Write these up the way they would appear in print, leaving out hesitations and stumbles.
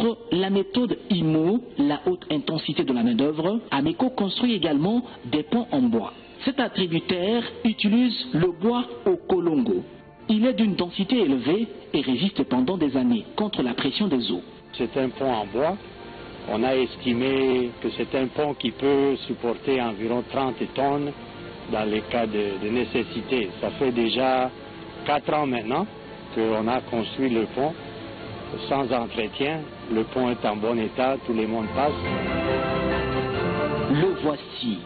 Outre la méthode IMO, la haute intensité de la main-d'œuvre, Ameco construit également des ponts en bois. Cet attributaire utilise le bois au Kolongo. Il est d'une densité élevée et résiste pendant des années contre la pression des eaux. C'est un pont en bois. On a estimé que c'est un pont qui peut supporter environ 30 tonnes dans les cas de nécessité. Ça fait déjà 4 ans maintenant qu'on a construit le pont sans entretien. Le pont est en bon état, tout le monde passe. Le voici,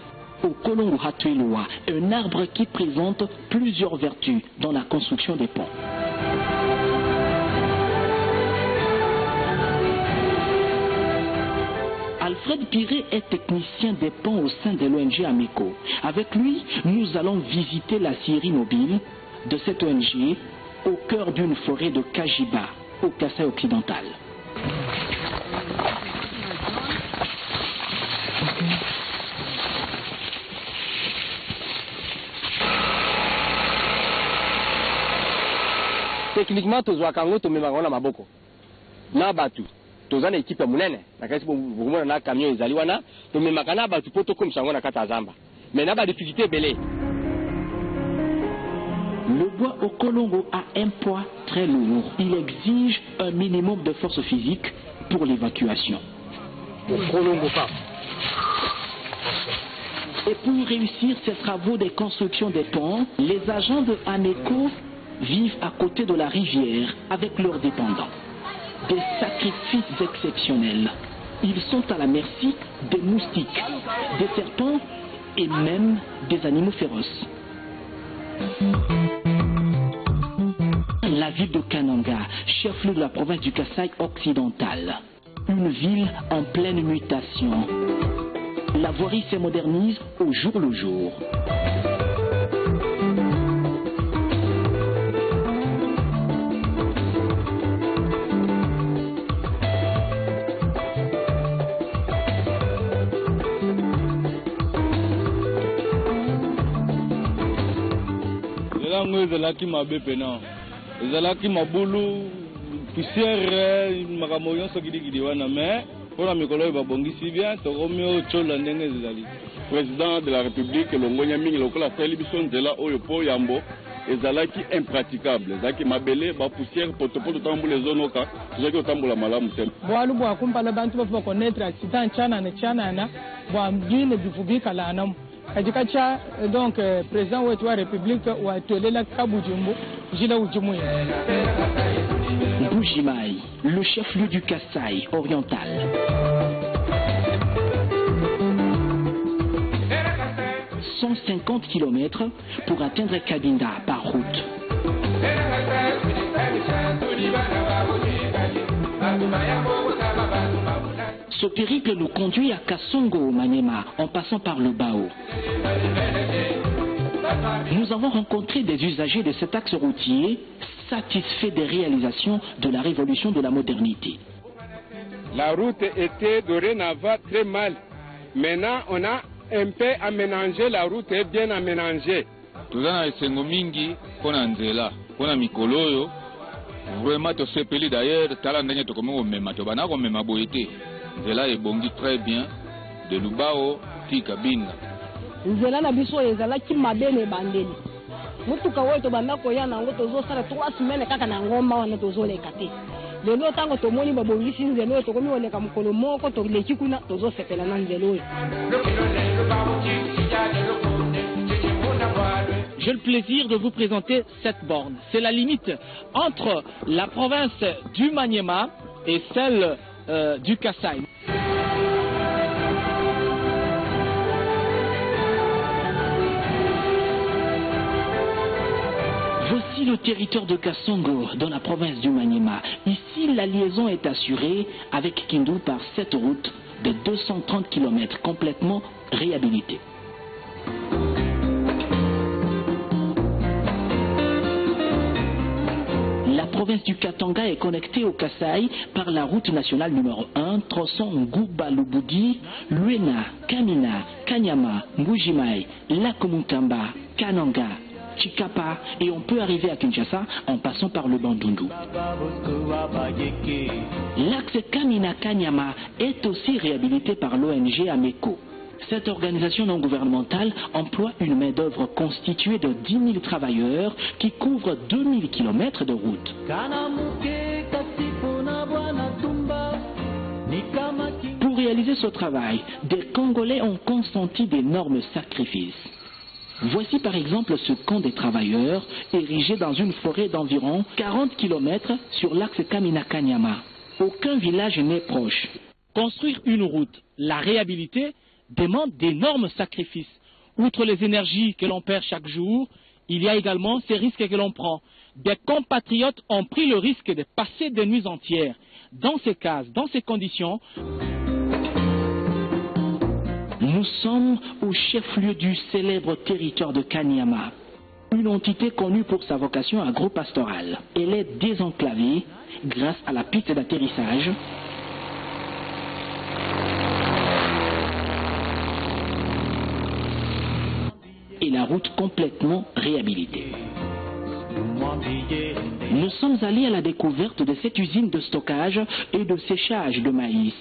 au Kolongo Hatuelua, un arbre qui présente plusieurs vertus dans la construction des ponts. Alfred Piré est technicien des ponts au sein de l'ONG Ameco. Avec lui, nous allons visiter la scierie mobile de cette ONG au cœur d'une forêt de Kajiba, au Kasaï occidental. Techniquement, tu as un maboko. Na batu. Tu as une équipe munene. Na kasi pour na camion ezali wana, to me makana batu poto comme sango na kata zamba. Mais na ba difficulté belé. Le bois au Kolongo a un poids très lourd. Il exige un minimum de force physique pour l'évacuation. Et pour réussir ces travaux de construction des ponts, les agents de Ameco vivent à côté de la rivière avec leurs dépendants. Des sacrifices exceptionnels. Ils sont à la merci des moustiques, des serpents et même des animaux féroces. La ville de Kananga, chef-lieu de la province du Kasaï occidental. Une ville en pleine mutation. La voirie se modernise au jour le jour. Ezalaki mabe pena ezalaki mabulu poussière makambo nyonso kidikidi wana mais mpona mikolo babongisi bien tokomi ocola ndenge ezali. Président de la République longonya mingi lokola asali biso nzela oyo po yambo ezalaki impraticable ezalaki mabele bapoussière potopoto tambola ezonoka tozalaki otambola malamu te bwalu bwakumpala bantu bafuba connaître accident chanana bwa mjini bivubika lanamu katika cha donc président wetu wa république watolela kabujumbu jila ujumuye. Mbujimai, le chef-lieu du Kasaï oriental. « 150 km pour atteindre Kabinda par route. Ce périple nous conduit à Kasongo au Maniema en passant par le Bao. Nous avons rencontré des usagers de cet axe routier satisfaits des réalisations de la révolution de la modernité. La route était dorénavant très mal. Maintenant, on a un peu aménagé, la route est bien aménagée. Tozana esengo mingi pona nzela, pona mikolo oyo. Vraiment tosepeli d'ailleurs tala ndenge tokomi komema to bana komema boyete. Nzela ebongi très bien de Lubao ti Kabinda. Nzela na biso ezalaki mabele bandeli. Mutuka oyo to banda koya nango tozosala 3 semaines kaka na ngomba wana tozoleka te. Lelo tango tomoni babongisi nzela oyo tokomi oleka mukolo moko toleki kuna tozosepela na nzela oyo. J'ai le plaisir de vous présenter cette borne. C'est la limite entre la province du Maniema et celle du Kasaï. Voici le territoire de Kasongo dans la province du Maniema. Ici, la liaison est assurée avec Kindu par cette route de 230 km complètement réhabilitée. La province du Katanga est connectée au Kasaï par la route nationale numéro 1, tronçon Ngouba-Lubudi, Luena, Kamina, Kanyama, Mbujimai, Lakomukamba, Kananga, Chikapa et on peut arriver à Kinshasa en passant par le Bandundu. L'axe Kamina-Kanyama est aussi réhabilité par l'ONG Ameco. Cette organisation non gouvernementale emploie une main-d'œuvre constituée de 10 000 travailleurs qui couvrent 2000 km de route. Pour réaliser ce travail, des Congolais ont consenti d'énormes sacrifices. Voici par exemple ce camp des travailleurs érigé dans une forêt d'environ 40 km sur l'axe Kamina-Kanyama. Aucun village n'est proche. Construire une route, la réhabiliter, demande d'énormes sacrifices. Outre les énergies que l'on perd chaque jour, il y a également ces risques que l'on prend. Des compatriotes ont pris le risque de passer des nuits entières dans ces cases, dans ces conditions. Nous sommes au chef-lieu du célèbre territoire de Kanyama, une entité connue pour sa vocation agro-pastorale. Elle est désenclavée grâce à la piste d'atterrissage, et la route complètement réhabilitée. Nous sommes allés à la découverte de cette usine de stockage et de séchage de maïs,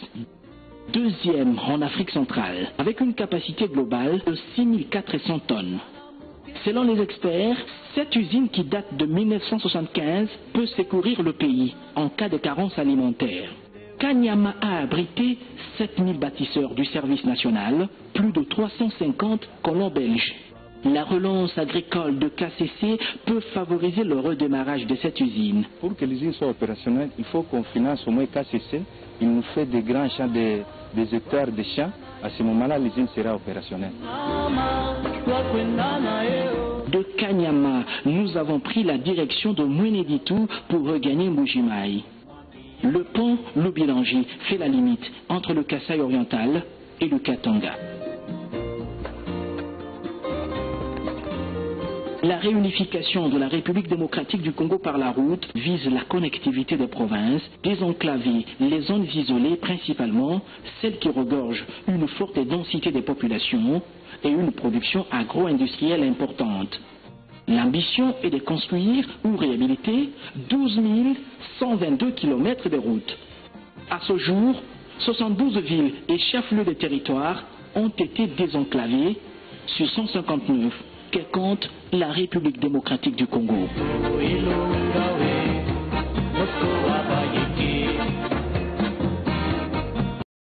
deuxième en Afrique centrale, avec une capacité globale de 6400 tonnes. Selon les experts, cette usine qui date de 1975 peut secourir le pays en cas de carence alimentaire. Kanyama a abrité 7000 bâtisseurs du service national, plus de 350 colons belges. La relance agricole de KCC peut favoriser le redémarrage de cette usine. Pour que l'usine soit opérationnelle, il faut qu'on finance au moins KCC. Il nous fait des grands champs, des hectares de champs. À ce moment-là, l'usine sera opérationnelle. De Kanyama, nous avons pris la direction de Mweneditu pour regagner Mbujimayi. Le pont Lubilangi fait la limite entre le Kasaï oriental et le Katanga. La réunification de la République démocratique du Congo par la route vise la connectivité des provinces, désenclaver les zones isolées, principalement celles qui regorgent une forte densité des populations et une production agro-industrielle importante. L'ambition est de construire ou réhabiliter 12 122 km de routes. À ce jour, 72 villes et chefs-lieux de territoire ont été désenclavés sur 159 que compte la République démocratique du Congo.